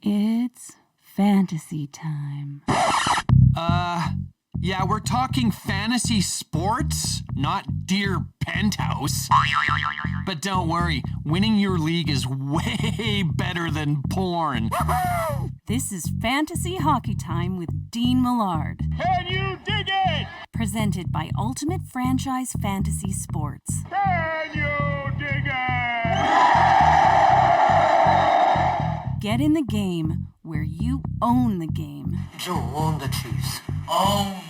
It's fantasy time. Yeah, we're talking fantasy sports, not Dear Penthouse. But don't worry, winning your league is way better than porn. This is Fantasy Hockey Time with Dean Millard. Can you dig it? Presented by Ultimate Franchise Fantasy Sports. Can you dig it? Get in the game where you own the game. Joe own the Chiefs. Owns.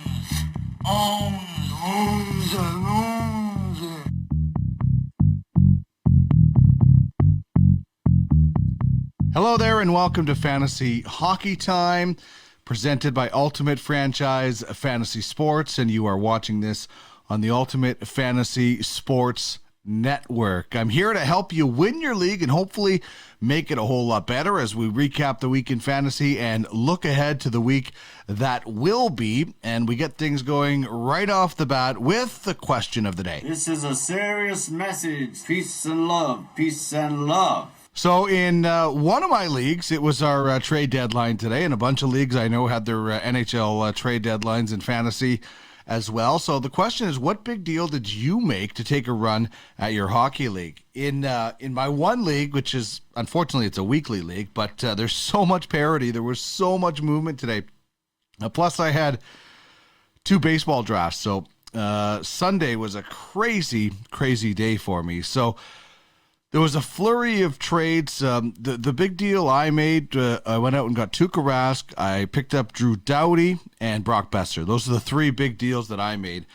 Hello there and welcome to Fantasy Hockey Time, presented by Ultimate Franchise Fantasy Sports, and you are watching this on the Ultimate Fantasy Sports Network. I'm here to help you win your league and hopefully make it a whole lot better as we recap the week in fantasy and look ahead to the week that will be. And we get things going right off the bat with the question of the day. This is a serious message. Peace and love. Peace and love. So in one of my leagues, it was our trade deadline today, and a bunch of leagues I know had their NHL trade deadlines in fantasy as well. So the question is, what big deal did you make to take a run at your hockey league? In my one league, which is, unfortunately, it's a weekly league, but there's so much parity. There was so much movement today. Plus, I had two baseball drafts. So Sunday was a crazy, crazy day for me. So there was a flurry of trades. The big deal I made, I went out and got Tuukka Rask. I picked up Drew Doughty and Brock Besser. Those are the three big deals that I made.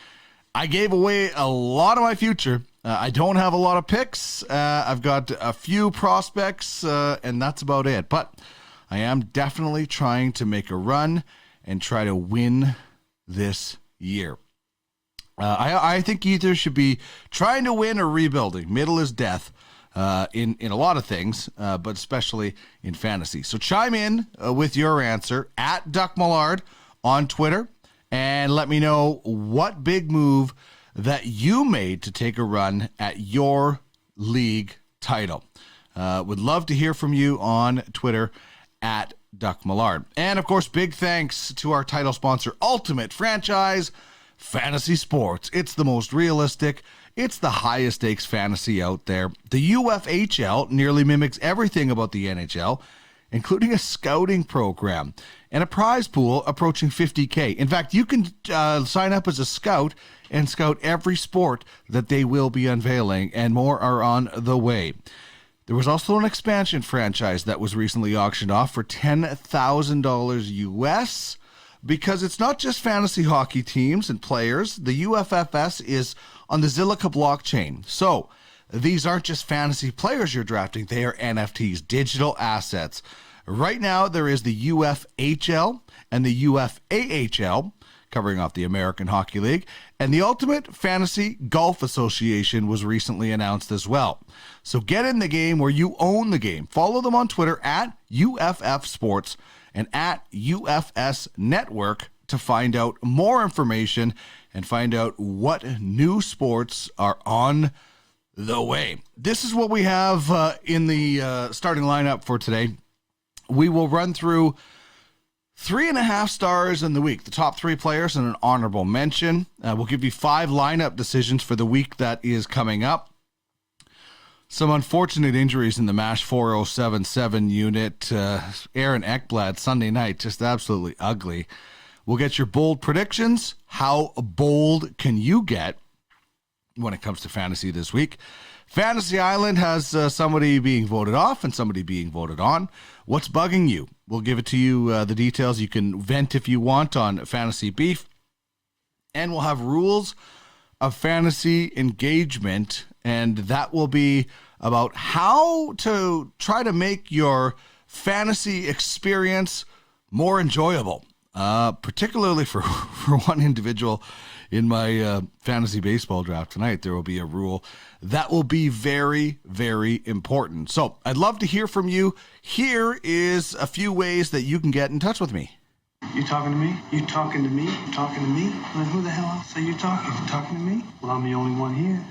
I gave away a lot of my future. I don't have a lot of picks. I've got a few prospects, and that's about it. But I am definitely trying to make a run and try to win this year. I think either should be trying to win or rebuilding. Middle is death. In a lot of things, but especially in fantasy. So chime in with your answer at Duck Millard on Twitter and let me know what big move that you made to take a run at your league title. Would love to hear from you on Twitter at Duck Millard. And of course, big thanks to our title sponsor, Ultimate Franchise Fantasy Sports. It's the most realistic, it's the highest stakes fantasy out there. The UFHL nearly mimics everything about the NHL, including a scouting program and a prize pool approaching $50K. In fact, you can sign up as a scout and scout every sport that they will be unveiling, and more are on the way. There was also an expansion franchise that was recently auctioned off for $10,000 US. Because it's not just fantasy hockey teams and players. The UFFS is on the Zilliqa blockchain. So these aren't just fantasy players you're drafting. They are NFTs, digital assets. Right now, there is the UFHL and the UFAHL, covering off the American Hockey League. And the Ultimate Fantasy Golf Association was recently announced as well. So get in the game where you own the game. Follow them on Twitter at UFF Sports and at UFS Network to find out more information and find out what new sports are on the way. This is what we have in the starting lineup for today. We will run through 3.5 stars in the week, the top 3 players and an honorable mention. We'll give you 5 lineup decisions for the week that is coming up. Some unfortunate injuries in the MASH 4077 unit. Aaron Ekblad, Sunday night, just absolutely ugly. We'll get your bold predictions. How bold can you get when it comes to fantasy this week? Fantasy Island has somebody being voted off and somebody being voted on. What's bugging you? We'll give it to you, the details. You can vent if you want on Fantasy Beef. And we'll have rules of fantasy engagement, and that will be about how to try to make your fantasy experience more enjoyable, particularly for one individual in my fantasy baseball draft tonight. There will be a rule that will be very, very important. So I'd love to hear from you. Here is a few ways that you can get in touch with me. You talking to me? You talking to me? You talking to me? Well, who the hell else are you talking? You talking to me? Well, I'm the only one here.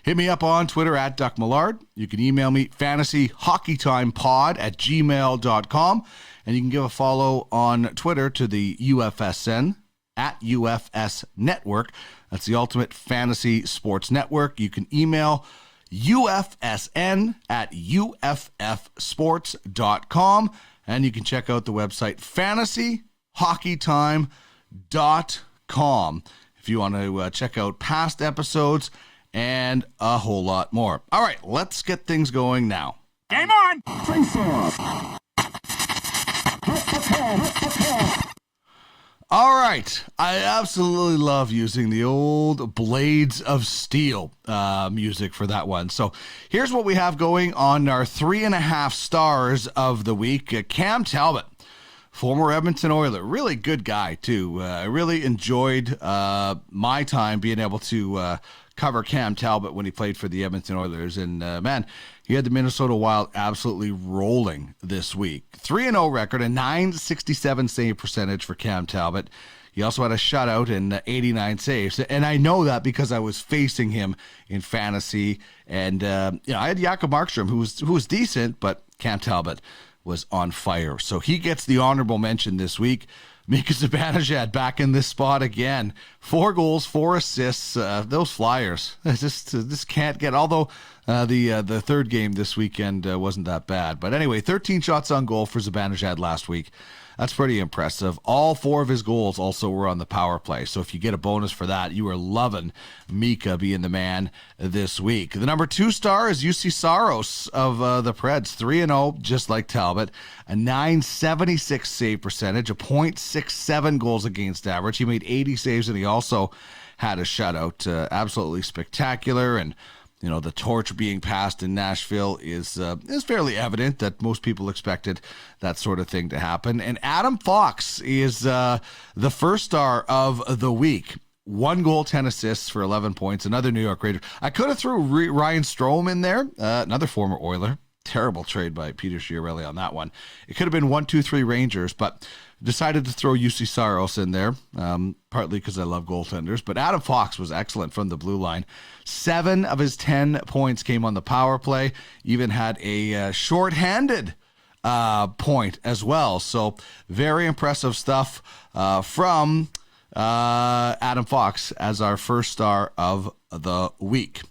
Hit me up on Twitter at Duck Millard. You can email me fantasyhockeytimepod@gmail.com. And you can give a follow on Twitter to the UFSN at UFS Network. That's the Ultimate Fantasy Sports Network. You can email UFSN at UFFsports.com. And you can check out the website fantasyhockeytime.com if you want to check out past episodes and a whole lot more. All right, let's get things going now. Game on! All right, I absolutely love using the old Blades of Steel music for that one. So here's what we have going on our 3.5 stars of the week. Cam Talbot, former Edmonton Oiler, really good guy too. I really enjoyed my time being able to cover Cam Talbot when he played for the Edmonton Oilers. And man, he had the Minnesota Wild absolutely rolling this week. 3-0 record, a .967 save percentage for Cam Talbot. He also had a shutout and 89 saves. And I know that because I was facing him in fantasy. And I had Jakob Markstrom, who was decent, but Cam Talbot was on fire. So he gets the honorable mention this week. Mika Zibanejad back in this spot again. 4 goals, 4 assists. Those Flyers just can't get. Although the third game this weekend wasn't that bad, but anyway, 13 shots on goal for Zibanejad last week. That's pretty impressive. All 4 of his goals also were on the power play. So if you get a bonus for that, you are loving Mika being the man this week. The number 2 star is UC Saros of the Preds. 3-0, just like Talbot. A .976 save percentage, a .67 goals against average. He made 80 saves, and he also had a shutout. Absolutely spectacular. And the torch being passed in Nashville is fairly evident that most people expected that sort of thing to happen. And Adam Fox is the first star of the week. 1 goal, 10 assists for 11 points. Another New York Raider. I could have threw Ryan Strome in there, another former Oiler. Terrible trade by Peter Chiarelli on that one. It could have been 1-2-3 Rangers, but decided to throw UC Saros in there, partly because I love goaltenders. But Adam Fox was excellent from the blue line. 7 of his 10 points came on the power play. Even had a shorthanded point as well. So very impressive stuff from Adam Fox as our first star of the week.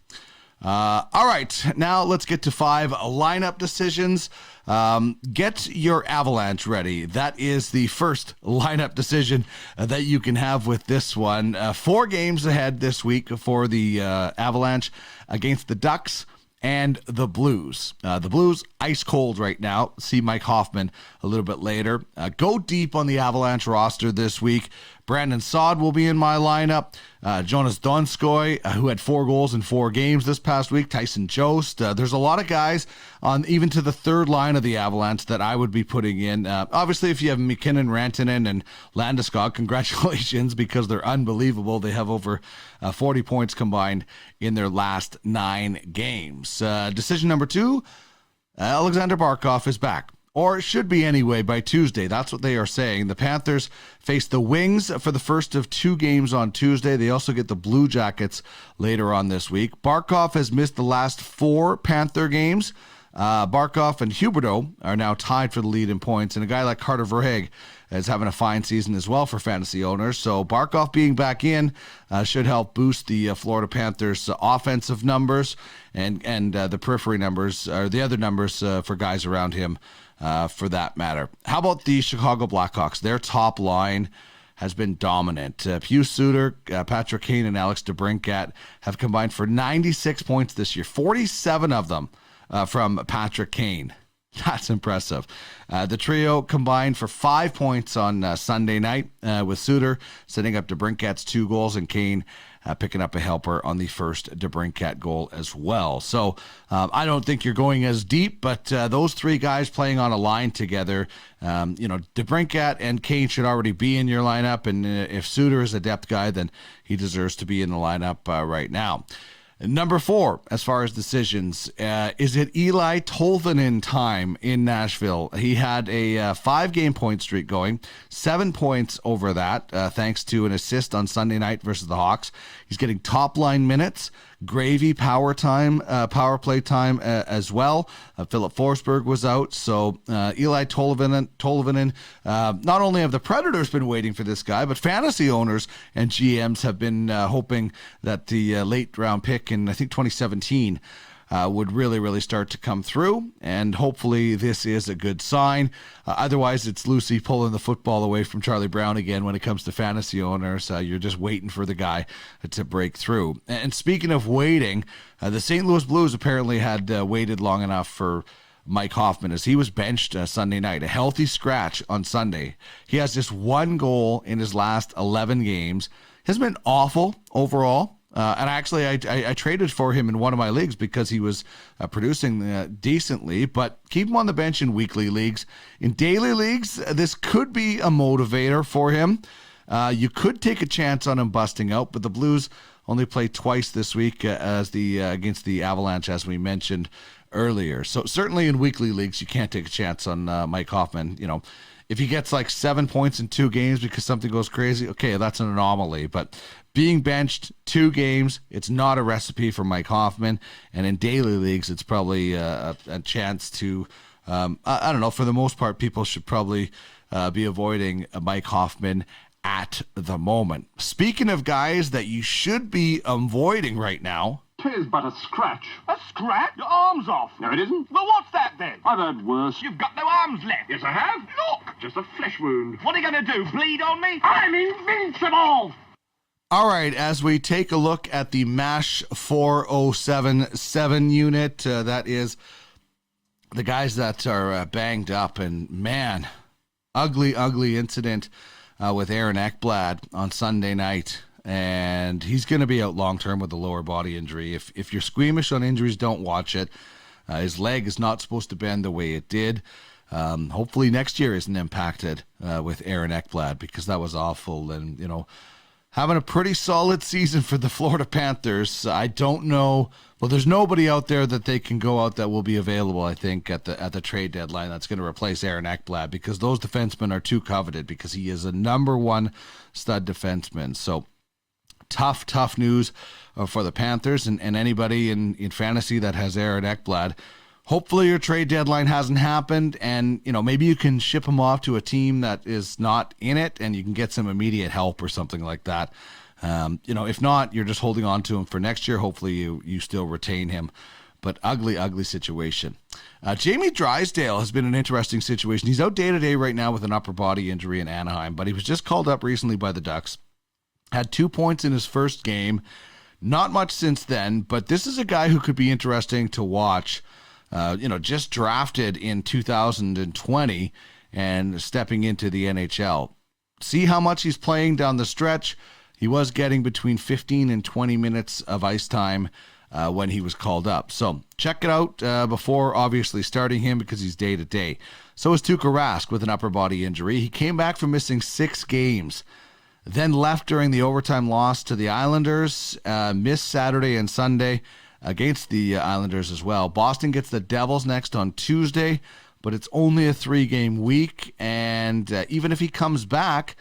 All right, now let's get to 5 lineup decisions. Get your Avalanche ready. That is the first lineup decision that you can have with this one. 4 games ahead this week for the Avalanche against the Ducks and the Blues. The Blues, ice cold right now. See Mike Hoffman a little bit later. Go deep on the Avalanche roster this week. Brandon Saad will be in my lineup. Jonas Donskoy, who had 4 goals in 4 games this past week. Tyson Jost. There's a lot of guys on even to the third line of the Avalanche that I would be putting in. Obviously, if you have McKinnon, Rantanen, and Landeskog, congratulations, because they're unbelievable. They have over 40 points combined in their last 9 games. Decision number 2, Alexander Barkov is back. Or it should be anyway by Tuesday. That's what they are saying. The Panthers face the Wings for the first of 2 games on Tuesday. They also get the Blue Jackets later on this week. Barkov has missed the last 4 Panther games. Barkov and Huberdeau are now tied for the lead in points. And a guy like Carter Verhaeghe is having a fine season as well for fantasy owners. So Barkov being back in should help boost the Florida Panthers' offensive numbers and the periphery numbers, or the other numbers for guys around him. For that matter. How about the Chicago Blackhawks? Their top line has been dominant. Pius Suter, Patrick Kane, and Alex DeBrincat have combined for 96 points this year. 47 of them from Patrick Kane. That's impressive. The trio combined for 5 points on Sunday night, with Suter setting up DeBrincat's 2 goals and Kane picking up a helper on the first DeBrincat goal as well. So I don't think you're going as deep, but those 3 guys playing on a line together, DeBrincat and Kane should already be in your lineup. And if Suter is a depth guy, then he deserves to be in the lineup right now. Number 4, as far as decisions, is it Eli Tolvanen time in Nashville? He had a 5-game point streak going, 7 points over that, thanks to an assist on Sunday night versus the Hawks. He's getting top-line minutes, gravy power play time as well. Philip Forsberg was out, so Eli Tolvanen, not only have the Predators been waiting for this guy, but fantasy owners and GMs have been hoping that the late-round pick in, I think, 2017 would really start to come through, and hopefully this is a good sign. Otherwise, it's Lucy pulling the football away from Charlie Brown again when it comes to fantasy owners. You're just waiting for the guy to break through. And speaking of waiting, the St. Louis Blues apparently had waited long enough for Mike Hoffman as he was benched Sunday night. A healthy scratch on Sunday. He has just 1 goal in his last 11 games. Has been awful overall. And actually, I traded for him in one of my leagues because he was producing decently, but keep him on the bench in weekly leagues. In daily leagues, this could be a motivator for him. You could take a chance on him busting out, but the Blues only played twice this week against the Avalanche, as we mentioned earlier. So certainly in weekly leagues, you can't take a chance on Mike Hoffman. You know, if he gets like 7 points in 2 games because something goes crazy, okay, that's an anomaly. But being benched 2 games, it's not a recipe for Mike Hoffman. And in daily leagues, it's probably a chance to, I don't know, for the most part, people should probably be avoiding Mike Hoffman at the moment. Speaking of guys that you should be avoiding right now, 'Tis but a scratch. A scratch? Your arm's off. No, it isn't. Well, what's that then? I've had worse. You've got no arms left. Yes, I have. Look! Just a flesh wound. What are you going to do, bleed on me? I'm invincible! all right, as we take a look at the MASH 4077 unit, that is the guys that are banged up. And man, ugly incident with Aaron Ekblad on Sunday night. And he's going to be out long-term with a lower body injury. If you're squeamish on injuries, don't watch it. His leg is not supposed to bend the way it did. Hopefully next year isn't impacted with Aaron Ekblad, because that was awful. And, you know, having a pretty solid season for the Florida Panthers. I don't know. Well, there's nobody out there that they can go out that will be available, I think, at the trade deadline that's going to replace Aaron Ekblad, because those defensemen are too coveted, because he is a number 1 stud defenseman. So tough news for the Panthers and anybody in fantasy that has Aaron Ekblad. Hopefully your trade deadline hasn't happened, and you know, maybe you can ship him off to a team that is not in it, and you can get some immediate help or something like that. You know, if not, you're just holding on to him for next year. Hopefully you still retain him. But ugly situation. Jamie Drysdale has been an interesting situation. He's out day-to-day right now with an upper body injury in Anaheim, but he was just called up recently by the Ducks. Had 2 points in his first game. Not much since then, but this is a guy who could be interesting to watch. You know, just drafted in 2020 and stepping into the NHL. See how much he's playing down the stretch. He was getting between 15 and 20 minutes of ice time when he was called up. So check it out before obviously starting him, because he's day-to-day. So is Tuukka Rask with an upper body injury. He came back from missing 6 games. Then left during the overtime loss to the Islanders, missed Saturday and Sunday against the Islanders as well. Boston gets the Devils next on Tuesday, but it's only a 3-game week, and even if he comes back,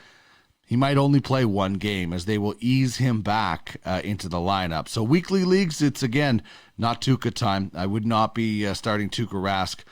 he might only play 1 game, as they will ease him back into the lineup. So weekly leagues, it's again not Tuukka time. I would not be starting Tuukka Rask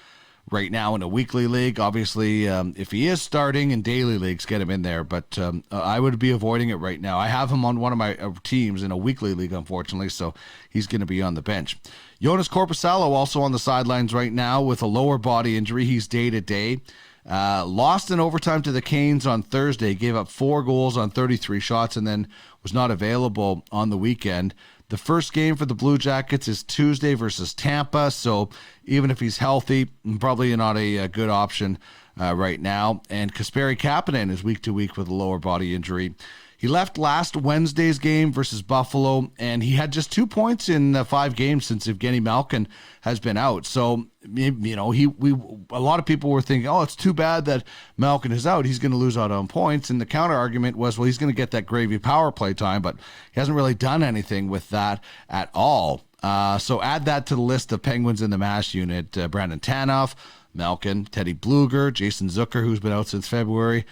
right now in a weekly league. Obviously, if he is starting in daily leagues, get him in there, but I would be avoiding it right now. I have him on one of my teams in a weekly league, unfortunately, so he's going to be on the bench. Jonas Sallo also on the sidelines right now with a lower body injury. He's day-to-day. Lost in overtime to the Canes on Thursday, gave up 4 goals on 33 shots, and then was not available on the weekend. The first game for the Blue Jackets is Tuesday versus Tampa, so even if he's healthy, probably not a good option right now. And Kasperi Kapanen is week to week with a lower body injury. He left last Wednesday's game versus Buffalo, and he had just 2 points in 5 games since Evgeny Malkin has been out. So, you know, a lot of people were thinking, oh, it's too bad that Malkin is out. He's going to lose out on points. And the counter argument was, well, he's going to get that gravy power play time, but he hasn't really done anything with that at all. So add that to the list of Penguins in the MASH unit. Brandon Tanev, Malkin, Teddy Bluger, Jason Zucker, who's been out since February.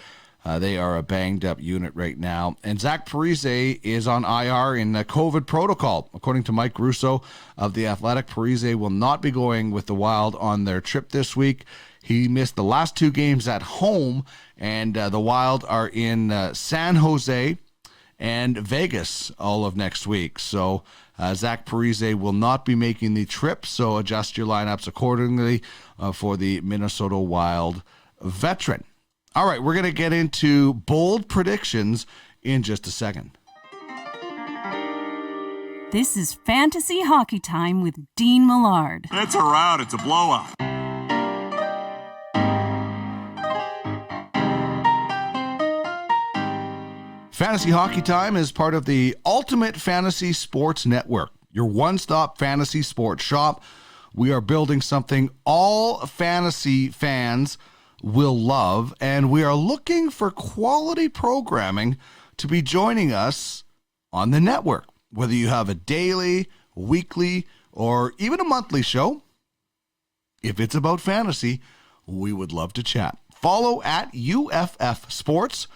They are a banged-up unit right now. And Zach Parise is on IR in COVID protocol. According to Mike Russo of The Athletic, Parise will not be going with the Wild on their trip this week. He missed the last 2 games at home, and the Wild are in San Jose and Vegas all of next week. So Zach Parise will not be making the trip, so adjust your lineups accordingly for the Minnesota Wild veteran. All right, we're going to get into bold predictions in just a second. This is Fantasy Hockey Time with Dean Millard. It's a rout. It's a blowout. Fantasy Hockey Time is part of the Ultimate Fantasy Sports Network, your one-stop fantasy sports shop. We are building something all fantasy fans will love, and we are looking for quality programming to be joining us on the network. Whether you have a daily, weekly, or even a monthly show, if it's about fantasy, we would love to chat. Follow at UFF Sports.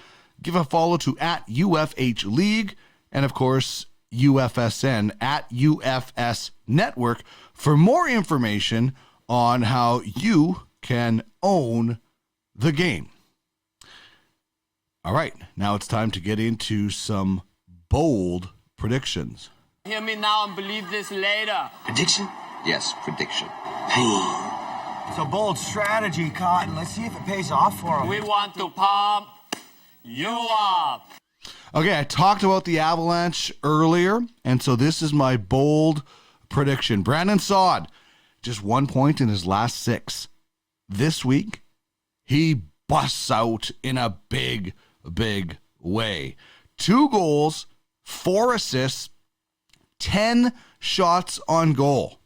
Give a follow to at UFH League, and of course, UFSN at UFS Network for more information on how you can own the game. All right, now it's time to get into some bold predictions. Hear me now and believe this later. Prediction? Yes, prediction. It's a bold strategy, Cotton. Let's see if it pays off for him. We want to pump you up. Okay, I talked about the Avalanche earlier, and so this is my bold prediction. Brandon Saad, just 1 point in his last 6. This week, he busts out in a big, big way. 2 goals, 4 assists, 10 shots on goal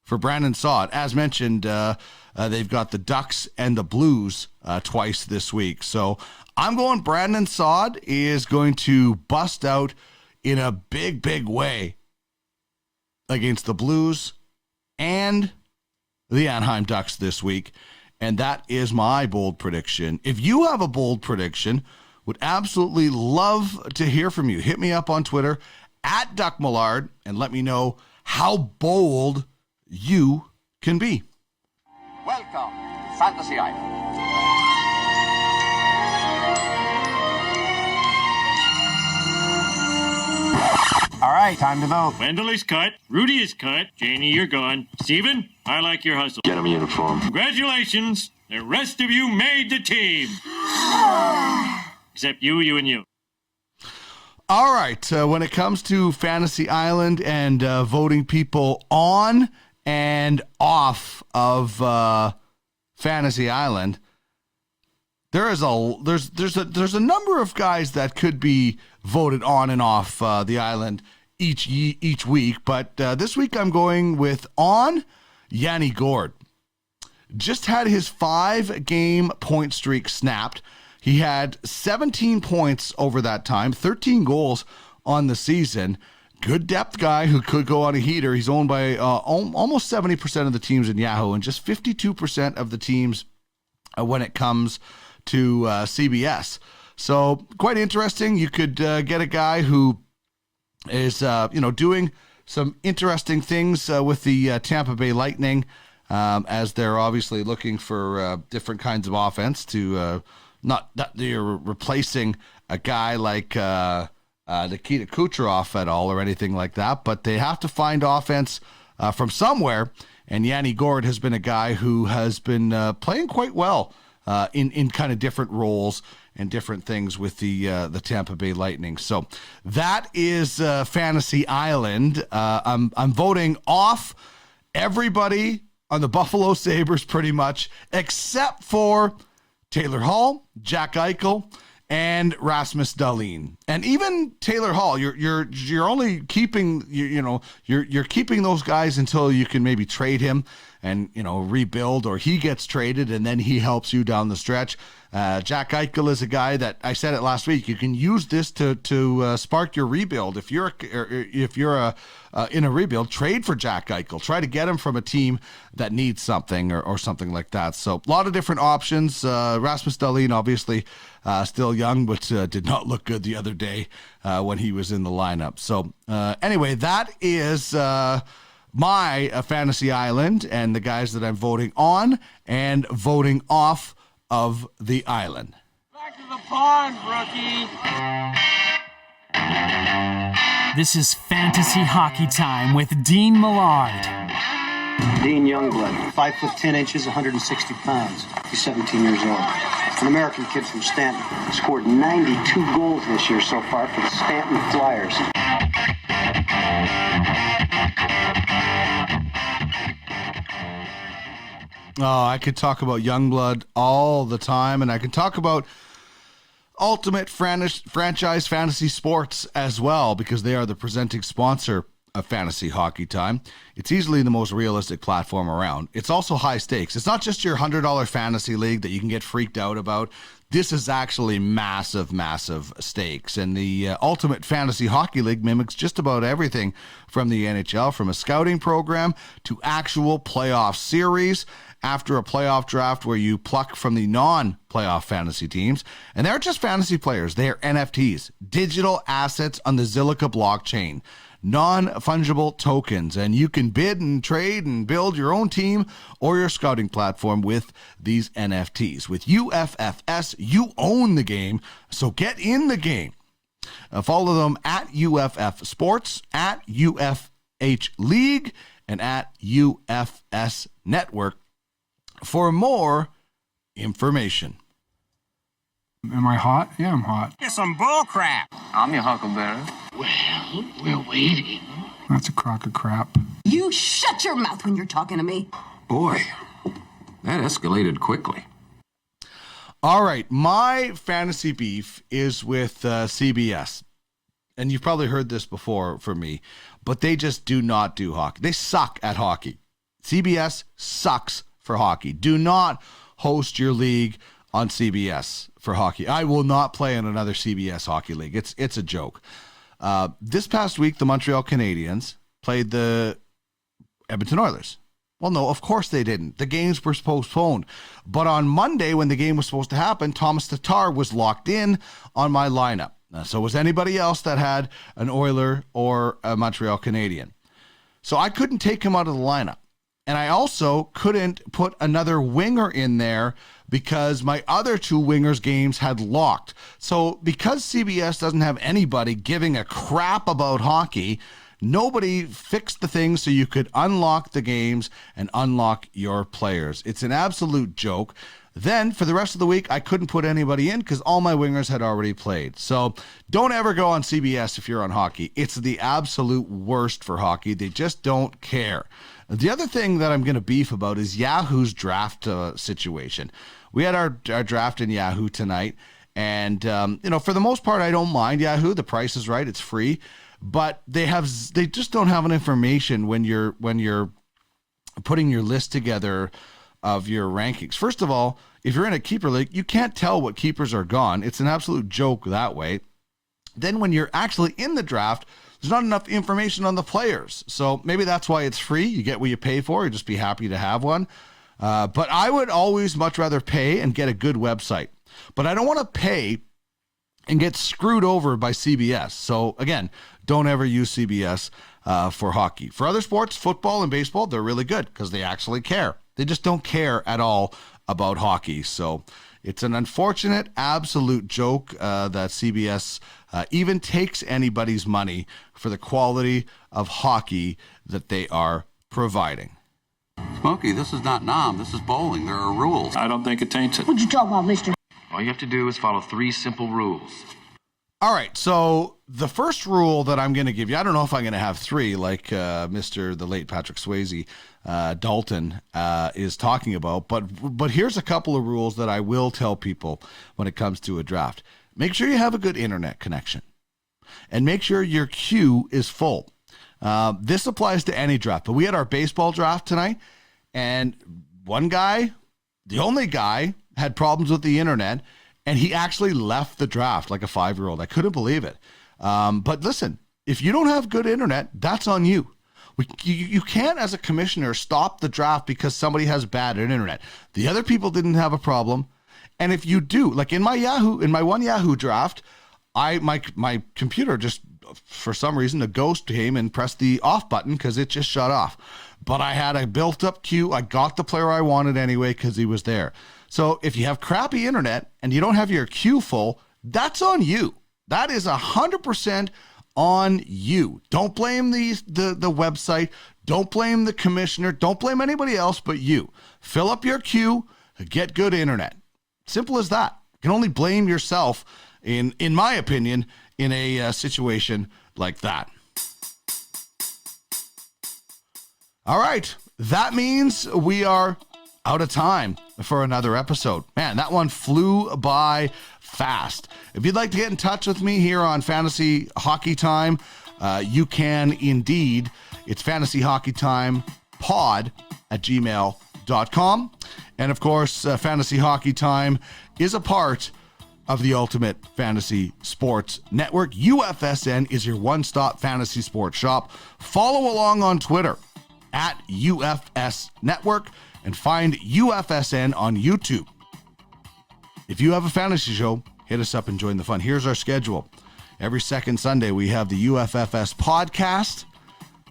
for Brandon Saad. As mentioned, they've got the Ducks and the Blues twice this week. So I'm going Brandon Saad is going to bust out in a big, big way against the Blues and the Anaheim Ducks this week. And that is my bold prediction. If you have a bold prediction, would absolutely love to hear from you. Hit me up on Twitter at Duck Millard and let me know how bold you can be. Welcome to Fantasy Island. All right, time to vote. Wendell is cut. Rudy is cut. Janie, you're gone. Steven, I like your hustle. Get him a uniform. Congratulations. The rest of you made the team. Except you, and you. All right, when it comes to Fantasy Island and voting people on and off of Fantasy Island, there's a number of guys that could be voted on and off the island each week, but this week I'm going with on Yanny Gourd. Just had his 5-game point streak snapped. He had 17 points over that time, 13 goals on the season. Good depth guy who could go on a heater. He's owned by almost 70% of the teams in Yahoo and just 52% of the teams when it comes to CBS. So quite interesting. You could get a guy who is doing some interesting things with the Tampa Bay Lightning as they're obviously looking for different kinds of offense to not they're replacing a guy like Nikita Kucherov at all or anything like that, but they have to find offense from somewhere. And Yanny Gourd has been a guy who has been playing quite well in kind of different roles and different things with the Tampa Bay Lightning. So that is Fantasy Island. I'm voting off everybody on the Buffalo Sabres pretty much, except for Taylor Hall, Jack Eichel, and Rasmus Dahlin. And even Taylor Hall, you're only keeping you're keeping those guys until you can maybe trade him and rebuild, or he gets traded and then he helps you down the stretch. Jack Eichel is a guy that, I said it last week, you can use this to spark your rebuild. If you're in a rebuild, trade for Jack Eichel. Try to get him from a team that needs something or something like that. So a lot of different options. Rasmus Dahlin, obviously still young, but did not look good the other day when he was in the lineup. So anyway, that is my fantasy island and the guys that I'm voting on and voting off of the island. Back to the pond, rookie. This is Fantasy Hockey Time with Dean Millard. Dean Youngblood, 5'10", 160 pounds. He's 17 years old. An American kid from Stanton. Scored 92 goals this year so far for the Stanton Flyers. Oh, I could talk about Youngblood all the time, and I could talk about Ultimate Franchise Fantasy Sports as well, because they are the presenting sponsor of Fantasy Hockey Time. It's easily the most realistic platform around. It's also high stakes. It's not just your $100 fantasy league that you can get freaked out about. This is actually massive, massive stakes. And the Ultimate Fantasy Hockey League mimics just about everything from the NHL, from a scouting program to actual playoff series after a playoff draft where you pluck from the non-playoff fantasy teams. And they're just fantasy players. They are NFTs, digital assets on the Zilliqa blockchain, non-fungible tokens. And you can bid and trade and build your own team or your scouting platform with these NFTs. With UFFS, you own the game, so get in the game. Follow them at UFF Sports, at UFH League, and at UFS Network for more information. Am I hot? Yeah, I'm hot. It's some bull crap. I'm your huckleberry. Well, we're waiting. That's a crock of crap. You shut your mouth when you're talking to me. Boy, that escalated quickly. All right, my fantasy beef is with CBS. And you've probably heard this before from me, but they just do not do hockey. They suck at hockey. CBS sucks for hockey. Do not host your league on CBS for hockey. I will not play in another CBS hockey league. It's a joke. This past week, the Montreal Canadiens played the Edmonton Oilers. Well, no, of course they didn't. The games were postponed. But on Monday, when the game was supposed to happen, Thomas Tatar was locked in on my lineup. So was anybody else that had an Oiler or a Montreal Canadien. So I couldn't take him out of the lineup. And I also couldn't put another winger in there because my other two wingers games had locked. So because CBS doesn't have anybody giving a crap about hockey, nobody fixed the things so you could unlock the games and unlock your players. It's an absolute joke. Then for the rest of the week, I couldn't put anybody in because all my wingers had already played. So don't ever go on CBS if you're on hockey. It's the absolute worst for hockey. They just don't care. The other thing that I'm going to beef about is Yahoo's draft situation. We had our draft in Yahoo tonight. And, for the most part, I don't mind Yahoo. The price is right. It's free. But they just don't have enough information when you're putting your list together of your rankings. First of all, if you're in a keeper league, you can't tell what keepers are gone. It's an absolute joke that way. Then when you're actually in the draft, there's not enough information on the players. So maybe that's why it's free. You get what you pay for. You just be happy to have one. But I would always much rather pay and get a good website. But I don't want to pay and get screwed over by CBS. So again, don't ever use CBS for hockey. For other sports, football and baseball, they're really good because they actually care. They just don't care at all about hockey. So it's an unfortunate, absolute joke that CBS even takes anybody's money for the quality of hockey that they are providing. Smokey, this is not Nam. This is bowling. There are rules. I don't think it taints it. What you talking about, mister? All you have to do is follow 3 simple rules. All right, so the first rule that I'm going to give you, I don't know if I'm going to have three like the late Patrick Swayze, Dalton is talking about, but here's a couple of rules that I will tell people when it comes to a draft. Make sure you have a good internet connection, and make sure your queue is full. This applies to any draft, but we had our baseball draft tonight, and one guy, the only guy, had problems with the internet, and he actually left the draft like a 5-year-old. I couldn't believe it. But listen, if you don't have good internet, that's on you. You can't, as a commissioner, stop the draft because somebody has bad internet. The other people didn't have a problem. And if you do, like in my one Yahoo draft, my computer just, for some reason, a ghost came and pressed the off button because it just shut off. But I had a built-up queue. I got the player I wanted anyway because he was there. So if you have crappy internet and you don't have your queue full, that's on you. That is 100% on you. Don't blame the website. Don't blame the commissioner. Don't blame anybody else but you. Fill up your queue. Get good internet. Simple as that. You can only blame yourself, in my opinion, in a situation like that. All right. That means we are out of time for another episode. Man, that one flew by fast. If you'd like to get in touch with me here on Fantasy Hockey Time, you can indeed. It's fantasyhockeytimepod@gmail.com. And of course, Fantasy Hockey Time is a part of the Ultimate Fantasy Sports Network. UFSN is your one-stop fantasy sports shop. Follow along on Twitter @UFS Network. And find UFSN on YouTube. If you have a fantasy show, hit us up and join the fun. Here's our schedule. Every second Sunday, we have the UFFS podcast.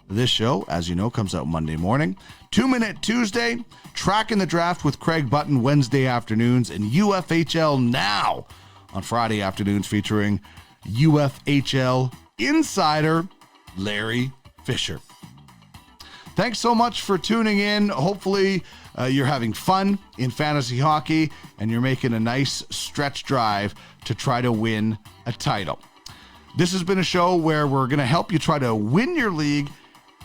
This show, as you know, comes out Monday morning. 2-Minute Tuesday, Tracking the Draft with Craig Button Wednesday afternoons, and UFHL Now on Friday afternoons, featuring UFHL insider Larry Fisher. Thanks so much for tuning in. Hopefully you're having fun in fantasy hockey and you're making a nice stretch drive to try to win a title. This has been a show where we're going to help you try to win your league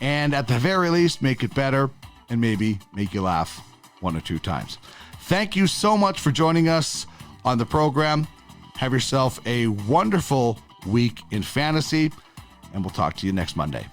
and at the very least make it better and maybe make you laugh one or two times. Thank you so much for joining us on the program. Have yourself a wonderful week in fantasy, and we'll talk to you next Monday.